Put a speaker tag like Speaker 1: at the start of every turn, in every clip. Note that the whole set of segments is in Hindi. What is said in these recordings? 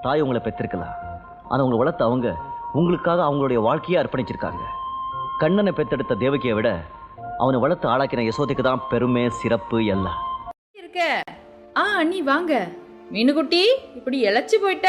Speaker 1: தாய் உங்களை பெற்றிருக்கலாம், ஆனா உங்களை வளர்த்த அவங்க உங்களுக்காக அவங்களுடைய வாழ்க்கையை அர்ப்பணிச்சிருக்காங்க. கண்ணனை பெத்தெடுத்த தேவகியை விட அவனை வளர்த்து ஆளாக்கின யசோதைக்கு தான் பெருமை, சிறப்பு எல்லாம்
Speaker 2: இருக்க. அண்ணி வாங்க. மீனுக்குட்டி, இப்படி இழைச்சி போயிட்ட.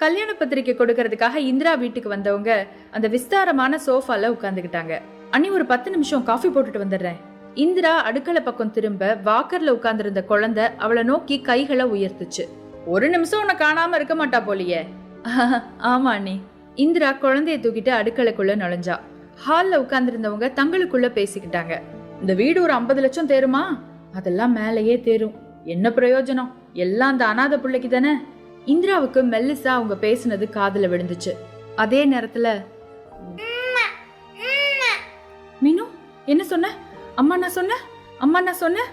Speaker 2: கல்யாண பத்திரிக்கை கொடுக்கறதுக்காக இந்திரா வீட்டுக்கு வந்தவங்க அந்த விஸ்தாரமான சோஃபால உட்கார்ந்துக்கிட்டாங்க. அண்ணி ஒரு 10 நிமிஷம் காஃபி போட்டுட்டு வந்துடுறேன். இந்திரா அடுக்களை பக்கம் திரும்ப வாக்கர்ல உட்கார்ந்திருந்த குழந்தை அவளை நோக்கி கைகளை உயர்த்துச்சு. ஒரு நிமிஷம் உன்னை காணாம இருக்க மாட்டா போலியே. ஆமா அண்ணி. இந்திரா குழந்தைய தூக்கிட்டு அடுக்கலைக்குள்ள நுழைஞ்சா. ஹால்ல உட்கார்ந்திருந்தவங்க தங்களுக்குள்ள பேசிக்கிட்டாங்க. இந்த வீடு ஒரு 50 லட்சம் தேருமா? அதெல்லாம் மேலேயே தேரும். என்ன பிரயோஜனம்? எல்லாம் அந்த அனாதை பிள்ளைக்கு தானே. இந்திராவுக்கு மெல்லிசா அவங்க பேசுனது காதுல விழுந்துச்சு. அதே நேரத்துல மீனு என்ன சொன்ன? அம்மா நான் சொன்ன.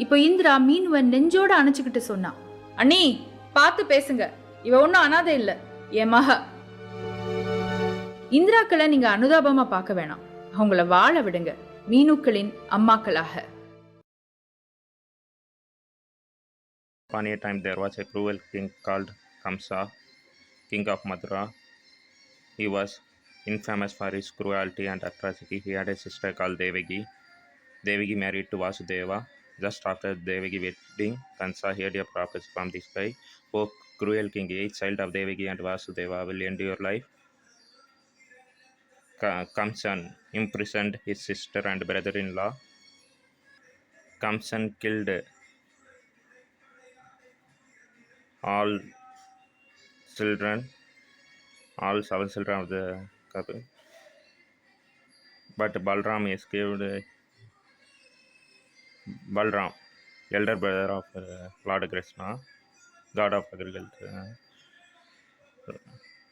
Speaker 2: இப்போ இந்திரா மீனுவை நெஞ்சோட அணைச்சுக்கிட்டு சொன்னா, அண்ணி பார்த்து பேசுங்க, இவ ஒன்னும் அனாதை இல்ல, என் மக. இந்திராக்களை நீங்க அனுதாபமா பார்க்க வேணாம், அவங்கள வாழ விடுங்க, மீனுக்களின் அம்மாக்களாக.
Speaker 3: Upon a time there was a cruel king called Kamsa, king of Mathura. He was infamous for his cruelty and atrocity. He had a sister called Devagi. Devagi married to Vasudeva. Just after Devagi wedding, Kamsa heard a prophecy from the sky. "O cruel king, each child of Devagi and Vasudeva will end your life." Kamsan imprisoned his sister and brother-in-law. Kamsan killed all 7 children of the couple. But Balram escaped. Balram, elder brother of Lord Krishna, god of agriculture.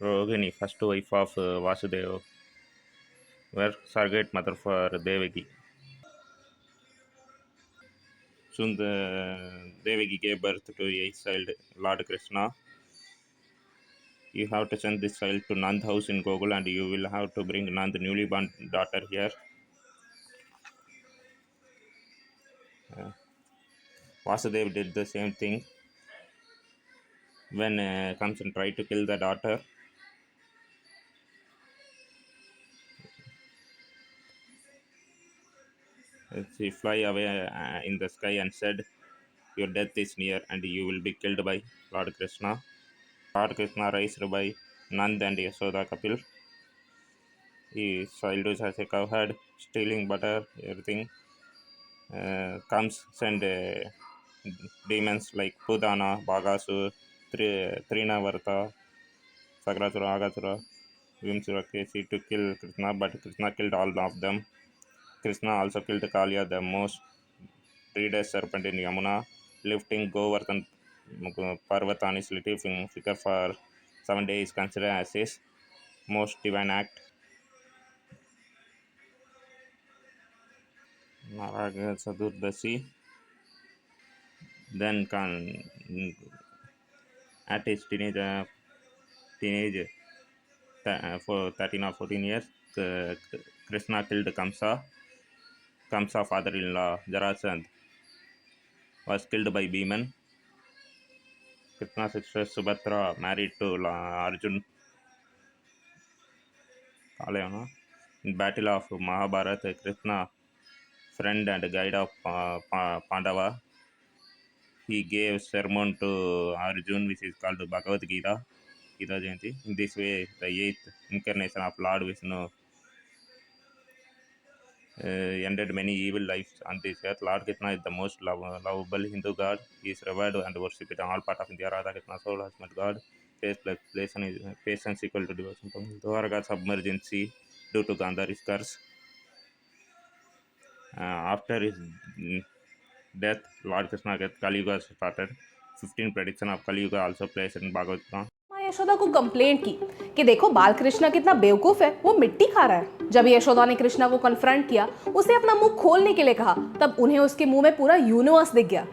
Speaker 3: Rohini, first wife of Vasudeva, were surrogate mother for Devaki. Soon the Devaki gave birth to a child, Lord Krishna. You have to send this child to Nand house in Gokul, and you will have to bring Nand newly born daughter here. Vasudev did the same thing. When Kamsan tried to kill the daughter, she fly away in the sky and said, "Your death is near, and you will be killed by Lord Krishna." Lord Krishna raised by Nand and Yashoda couple. His childhood as a cowherd, stealing butter, everything. Comes send demons like Pudana, Bagasur, Trinavarta, Sagrasura, Agasura, Vimsura, Kesi to kill Krishna, but Krishna killed all of them. Krishna also killed Kaliya, the most dreaded serpent in Yamuna, lifting Govardhan Parvat on his little figure for 7 days is considered as his most divine act. Naraga Sadurdasi then at his teenage for 13 or 14 years, Krishna killed Kamsa. Kamsa father-in-law Jarasandh was killed by Bhiman. Krishna's sister Subhadra married to Arjun. In battle of Mahabharata, Krishna, friend and guide of Pandava, he gave sermon to Arjun, which is called Bhagavad Gita, Gita Jayanti. In this way, the 8th incarnation of Lord Vishnu ended many evil lives on this earth. Lord Krishna is the most lovable Hindu god. He is revered and worshipped in all parts of India. Radha Krishna, soul husband god. Patience equal to devotion. Dwarka submerged in sea due to Gandhari's curse. After his death, Lord Krishna get Kali Yuga started. 15 prediction of Kali Yuga also placed in Bhagavad Gita.
Speaker 4: Yashoda को कंप्लेंट की कि देखो बाल कृष्णा कितना बेवकूफ है, वो मिट्टी खा रहा है। जब यशोदा ने कृष्णा को कन्फ्रंट किया, उसे अपना मुंह खोलने के लिए कहा, तब उन्हें उसके मुंह में पूरा यूनिवर्स दिख गया।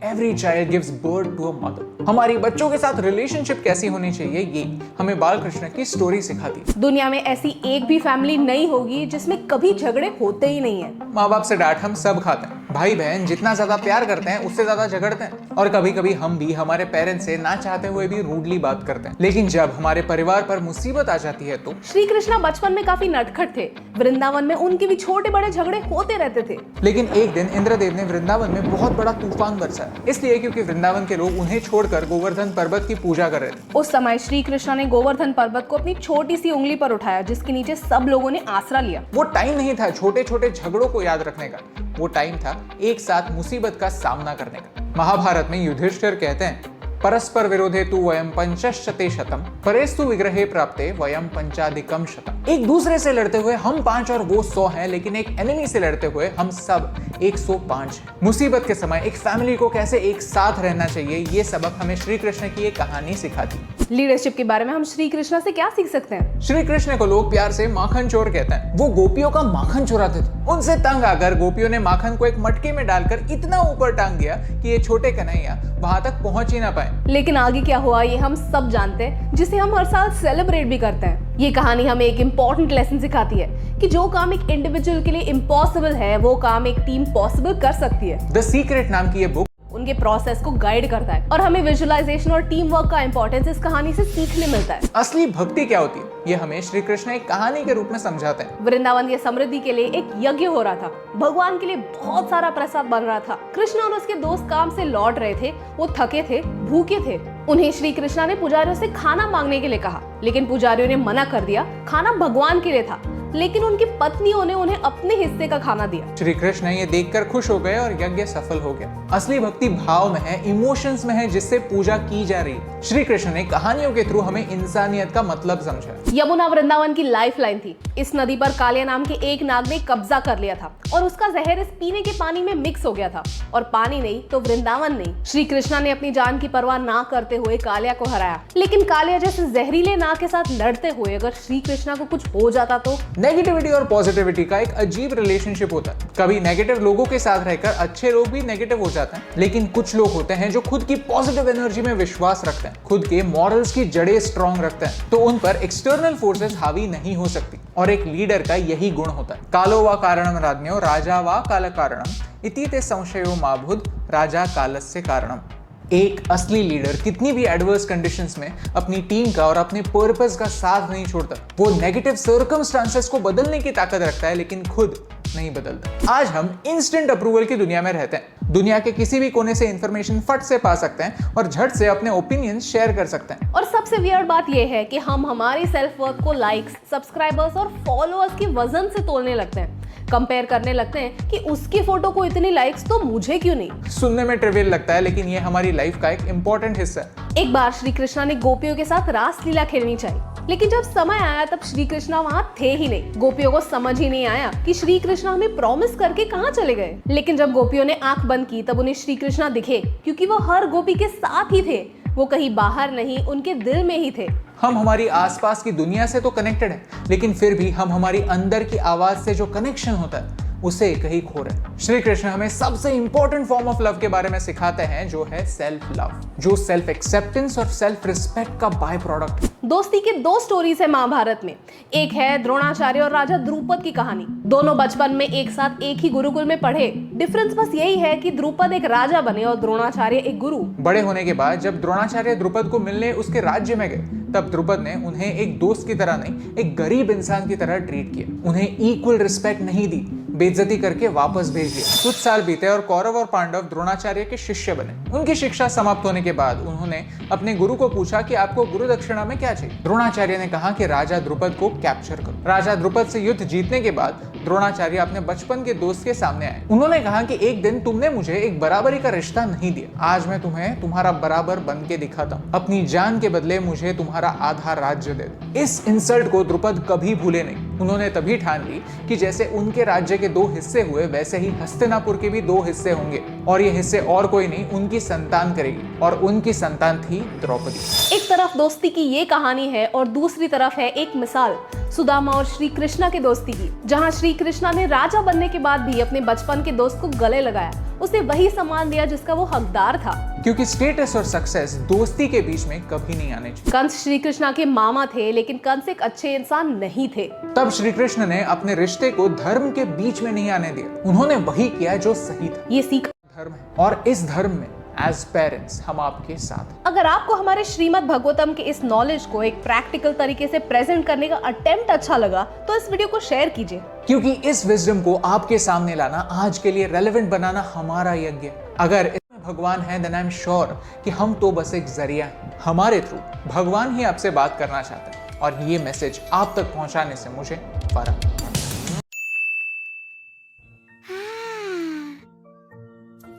Speaker 5: Every child gives birth to a mother. हमारी बच्चों के साथ रिलेशनशिप कैसी होनी चाहिए, ये हमें बाल कृष्ण की स्टोरी सिखाती है।
Speaker 4: दुनिया में ऐसी एक भी फैमिली नहीं होगी जिसमें कभी झगड़े होते ही नहीं है।
Speaker 5: माँ बाप से डांट हम सब खाते हैं, भाई बहन जितना ज्यादा प्यार करते हैं उससे ज्यादा झगड़ते हैं, और कभी कभी हम भी हमारे पेरेंट्स से ना चाहते हुए भी रूडली बात करते हैं। लेकिन जब हमारे परिवार पर मुसीबत आ जाती है तो
Speaker 4: श्री कृष्णा बचपन में काफी नटखट थे। वृंदावन में उनके भी छोटे बड़े झगड़े होते रहते थे।
Speaker 5: लेकिन एक दिन इंद्रदेव ने वृंदावन में बहुत बड़ा तूफान बरसाया, इसलिए क्योंकि वृंदावन के लोग उन्हें छोड़कर गोवर्धन पर्वत की पूजा कर रहे थे।
Speaker 4: उस समय श्री कृष्णा ने गोवर्धन पर्वत को अपनी छोटी सी उंगली पर उठाया, जिसके नीचे सब लोगों ने आसरा लिया।
Speaker 5: वो टाइम नहीं था छोटे छोटे झगड़ों को याद रखने का, वो टाइम था एक साथ मुसीबत का सामना करने का। महाभारत में युधिष्ठिर कहते हैं, परस्पर विरोधे तु वयम पंचशते शतम परेस्तु विग्रहे प्राप्ते वयम पंचाधिकम शतम। एक दूसरे से लड़ते हुए हम 5 और वो 100 हैं, लेकिन एक एनिमी से लड़ते हुए हम सब 105 हैं। मुसीबत के समय एक फैमिली को कैसे एक साथ रहना चाहिए, ये सबक हमें श्री कृष्ण की एक कहानी सिखाती।
Speaker 4: लीडरशिप के बारे में हम श्री कृष्ण से क्या सीख सकते हैं? श्री
Speaker 5: कृष्ण को लोग प्यार से माखन चोर कहते हैं। वो गोपियों का माखन चुराते थे। उनसे तंग आकर गोपियों ने माखन को एक मटके में डालकर इतना ऊपर टांग दिया कि ये छोटे कन्हैया वहां तक पहुंच ही ना पाए।
Speaker 4: लेकिन आगे क्या हुआ ये हम सब जानते हैं, जिसे हम हर साल सेलिब्रेट भी करते हैं। ये कहानी हमें एक इम्पोर्टेंट लेसन सिखाती है कि जो काम एक इंडिविजुअल के लिए इम्पॉसिबल है, वो काम एक टीम पॉसिबल कर सकती है।
Speaker 5: द सीक्रेट नाम की ये बुक
Speaker 4: उनके प्रोसेस को गाइड करता है और हमें विजुअलाइजेशन और टीम वर्क का इंपॉर्टेंस इस कहानी से सीखने मिलता है।
Speaker 5: असली भक्ति क्या होती है, ये हमें श्री कृष्ण एक कहानी के रूप में समझाते हैं।
Speaker 4: वृंदावन की समृद्धि के लिए एक यज्ञ हो रहा था। भगवान के लिए बहुत सारा प्रसाद बन रहा था। कृष्ण और उसके दोस्त काम से लौट रहे थे। वो थके थे, भूखे थे। उन्हें श्री कृष्णा ने पुजारियों से खाना मांगने के लिए कहा, लेकिन पुजारियों ने मना कर दिया। खाना भगवान के लिए था, लेकिन उनकी पत्नियों ने उन्हें अपने हिस्से का खाना दिया।
Speaker 5: श्री कृष्ण ये देखकर खुश हो गए और यज्ञ सफल हो गया। असली भक्ति भाव में है, इमोशंस में है, जिससे पूजा की जा रही है। श्री कृष्ण ने कहानियों के थ्रू हमें इंसानियत का मतलब समझा।
Speaker 4: यमुना वृंदावन की लाइफलाइन थी। इस नदी पर कालिया नाम के एक नाग ने कब्जा कर लिया था और उसका जहर इस पीने के पानी में मिक्स हो गया था। और पानी नहीं तो वृंदावन नहीं। श्री कृष्णा ने अपनी जान की परवाह ना करते हुए कालिया को हराया। लेकिन कालिया जैसे जहरीले नाग के साथ लड़ते हुए अगर श्री कृष्णा को कुछ हो जाता तो?
Speaker 5: नेगेटिविटी और पॉजिटिविटी का एक अजीब रिलेशनशिप होता है। कभी नेगेटिव लोगों के साथ रहकर अच्छे लोग भी नेगेटिव हो जाते हैं, लेकिन कुछ लोग होते हैं जो खुद की पॉजिटिव एनर्जी में विश्वास रखते हैं, खुद के मॉरल्स की जड़ें स्ट्रॉन्ग रखते हैं, तो उन पर एक्सटर्नल फोर्सेस हावी नहीं हो सकती। और एक लीडर का यही गुण होता है। कालो वा कारणम राज्ञो राजा वा काल कारणम इति ते संशयो माभुद राजा कालस्य कारणम। एक असली लीडर कितनी भी एडवर्स कंडीशंस में अपनी टीम का और अपने पर्पस का साथ नहीं छोड़ता। वो नेगेटिव सर्कमस्टांसेस को बदलने की ताकत रखता है, लेकिन खुद नहीं बदलता। आज हम इंस्टेंट अप्रूवल की दुनिया में रहते हैं। दुनिया के किसी भी कोने से इंफॉर्मेशन फट से पा सकते हैं और झट से अपने ओपिनियंस शेयर कर सकते हैं।
Speaker 4: और सबसे वियर्ड बात यह है कि हम हमारी सेल्फ वर्थ को लाइक्स, सब्सक्राइबर्स और फॉलोअर्स के वजन से तोलने लगते हैं। कंपेयर करने लगते हैं कि उसकी फोटो को इतनी लाइक्स तो मुझे क्यों नहीं।
Speaker 5: सुनने में ट्रिवियल लगता है, लेकिन ये हमारी लाइफ का एक इंपॉर्टेंट हिस्सा है।
Speaker 4: एक बार श्री कृष्णा ने गोपियों के साथ रास लीला खेलनी चाहिए, लेकिन जब समय आया तब श्री कृष्णा वहाँ थे ही नहीं। गोपियों को समझ ही नहीं आया कि श्री कृष्णा हमें प्रॉमिस करके कहाँ चले गए। लेकिन जब गोपियों ने आंख बंद की तब उन्हें श्री कृष्णा दिखे, क्योंकि वो हर गोपी के साथ ही थे। वो कहीं बाहर नहीं, उनके दिल में ही थे।
Speaker 5: हम हमारी आसपास की दुनिया से तो कनेक्टेड हैं, लेकिन फिर भी हम हमारी अंदर की आवाज से जो कनेक्शन होता है उसे कहीं खो रहे हैं। श्री कृष्ण हमें सबसे इंपॉर्टेंट फॉर्म ऑफ लव के बारे में सिखाते हैं, जो है सेल्फ लव, जो सेल्फ एक्सेप्टेंस और सेल्फ रिस्पेक्ट का बाय प्रोडक्ट।
Speaker 4: दोस्ती के 2 स्टोरीज है महाभारत में। एक है द्रोणाचार्य और राजा द्रुपद की कहानी। दोनों बचपन में एक साथ एक ही गुरुकुल में पढ़े। डिफरेंस बस यही है कि द्रुपद एक राजा बने और द्रोणाचार्य एक गुरु।
Speaker 5: बड़े होने के बाद जब द्रोणाचार्य द्रुपद को मिलने उसके राज्य में गए, तब द्रुपद ने उन्हें एक दोस्त की तरह नहीं, एक गरीब इंसान की तरह ट्रीट किया। उन्हें इक्वल रिस्पेक्ट नहीं दी, बेइज्जती करके वापस भेज दिया। कुछ साल बीते और कौरव और पांडव द्रोणाचार्य के शिष्य बने। उनकी शिक्षा समाप्त होने के बाद उन्होंने अपने गुरु को पूछा कि आपको गुरु दक्षिणा में क्या चाहिए। द्रोणाचार्य ने कहा कि राजा द्रुपद को कैप्चर करो। राजा द्रुपद से युद्ध जीतने के बाद द्रोणाचार्य अपने बचपन के दोस्त के सामने आए। उन्होंने कहा कि एक दिन तुमने मुझे एक बराबरी का रिश्ता नहीं दिया, आज मैं तुम्हें तुम्हारा बराबर बन के दिखाता हूँ। अपनी जान के बदले मुझे तुम्हारा आधा राज्य दे दो। इस इंसल्ट को द्रुपद कभी भूले नहीं। उन्होंने तभी ठान ली कि जैसे उनके राज्य के 2 हिस्से हुए, वैसे ही हस्तिनापुर के भी 2 हिस्से होंगे, और ये हिस्से और कोई नहीं, उनकी संतान करेगी। और उनकी संतान थी द्रौपदी।
Speaker 4: एक तरफ दोस्ती की ये कहानी है और दूसरी तरफ है एक मिसाल सुदामा और श्री कृष्णा के दोस्ती की, जहाँ श्री कृष्णा ने राजा बनने के बाद भी अपने बचपन के दोस्त को गले लगाया, उसे वही सम्मान दिया जिसका वो हकदार था,
Speaker 5: क्योंकि स्टेटस और सक्सेस दोस्ती के बीच में कभी नहीं आने चाहिए।
Speaker 4: कंस श्री कृष्णा के मामा थे, लेकिन कंस एक अच्छे इंसान नहीं थे।
Speaker 5: तब श्री कृष्ण ने अपने रिश्ते को धर्म के बीच में नहीं आने दिया। उन्होंने वही किया जो सही था।
Speaker 4: ये सीख
Speaker 5: धर्म है और इस धर्म में एज पेरेंट्स हम आपके साथ हैं।
Speaker 4: अगर आपको हमारे श्रीमद् भागवतम के इस नॉलेज को एक प्रैक्टिकल तरीके से प्रेजेंट करने का अटेम्प्ट अच्छा लगा तो इस वीडियो को शेयर कीजिए,
Speaker 5: क्योंकि इस विजडम को आपके सामने लाना, आज के लिए रेलेवेंट बनाना हमारा यज्ञ है। अगर इसमें भगवान है देन आई एम श्योर कि हम तो बस एक जरिया हैं। हमारे थ्रू भगवान ही आपसे बात करना चाहता है और ये मैसेज आप तक पहुंचाने से मुझे फर्क।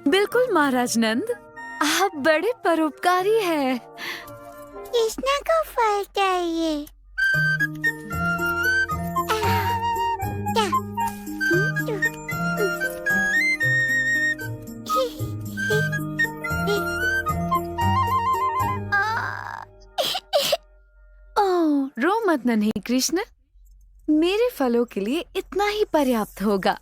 Speaker 6: बिल्कुल महाराज नंद, आप बड़े परोपकारी हैं।
Speaker 7: कृष्णा को फल चाहिए।
Speaker 6: ओह, रो मत नन्हे कृष्ण, मेरे फलों के लिए इतना ही पर्याप्त होगा।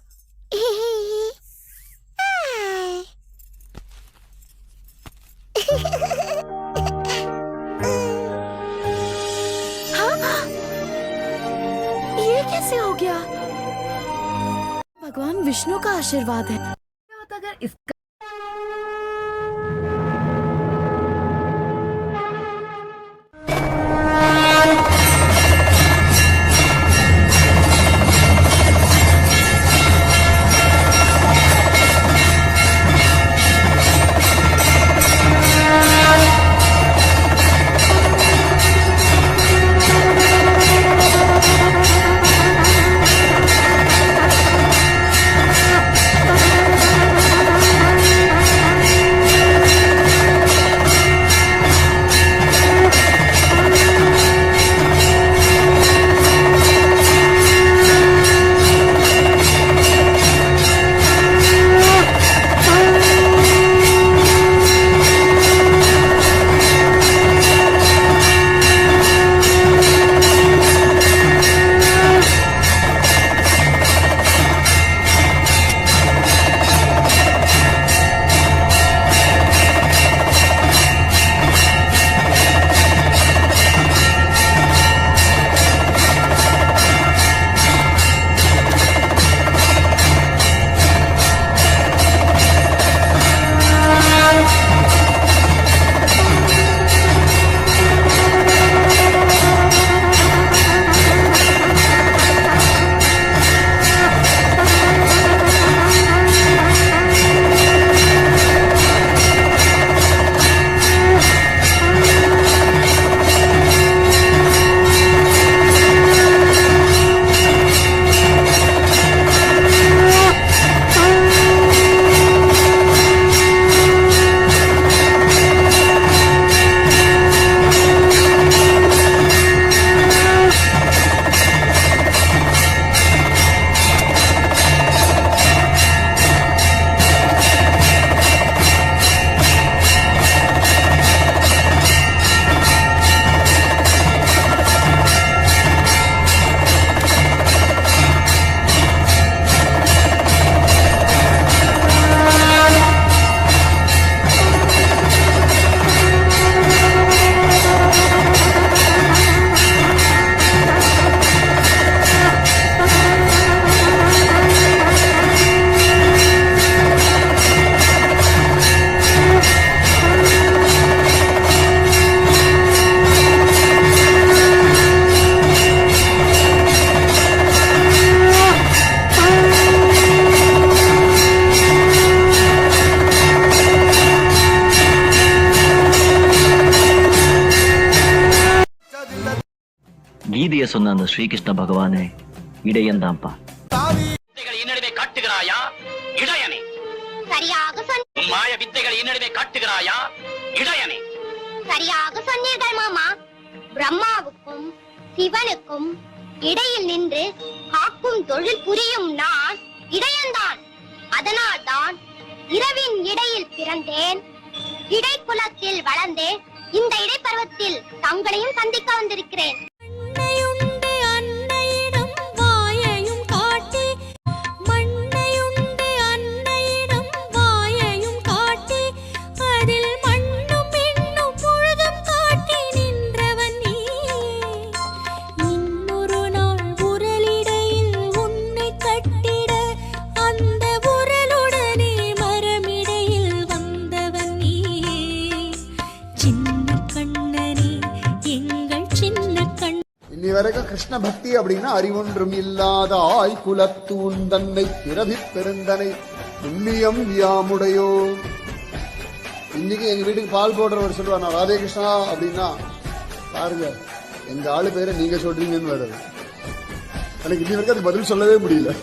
Speaker 6: ये कैसे हो गया? भगवान विष्णु का आशीर्वाद है। क्या होता अगर इसका
Speaker 1: கீதையை சொன்ன அந்த ஸ்ரீகிருஷ்ண பகவானே இடையன் தான்ப்பா.
Speaker 8: என்னிடமே காட்டுகிறாயா இடையனே?
Speaker 7: சரியாக சொன்ன
Speaker 8: மாய வித்தைகள் என்னிடமே காட்டுகிறாயா இடையனே?
Speaker 7: சரியாக சொன்னீர்கள் மாமா. பிரம்மாவுக்கும் சிவனுக்கும் இடையில் நின்று காக்கும் தொழில் புரியும் நான் இடையன்தான். அதனால்தான் இரவின் இடையில் பிறந்தேன், இடைக்குலத்தில் வளர்ந்தேன். இந்த இடைப்பருவத்தில் தங்களையும் சந்திக்க வந்திருக்கிறேன்.
Speaker 6: அன்னையுண்டு அன்னை
Speaker 9: இன்னி வரைக்கும் கிருஷ்ண பக்தி அப்படின்னா அறிவொன்றும் இல்லாத ஆய் குலத்தூன் தன்னை பிறவி பெருந்தனை புண்ணியம் யாமுடையோ. இன்னைக்கு எங்க வீட்டுக்கு பால் போடுறவர் சொல்லுவார், நான் ராதே கிருஷ்ணா அப்படின்னா பாருங்க எங்க ஆளு பேரை நீங்க சொல்றீங்கன்னு வருது. எனக்கு இன்னி வரைக்கும் அது பதில் சொல்லவே முடியல.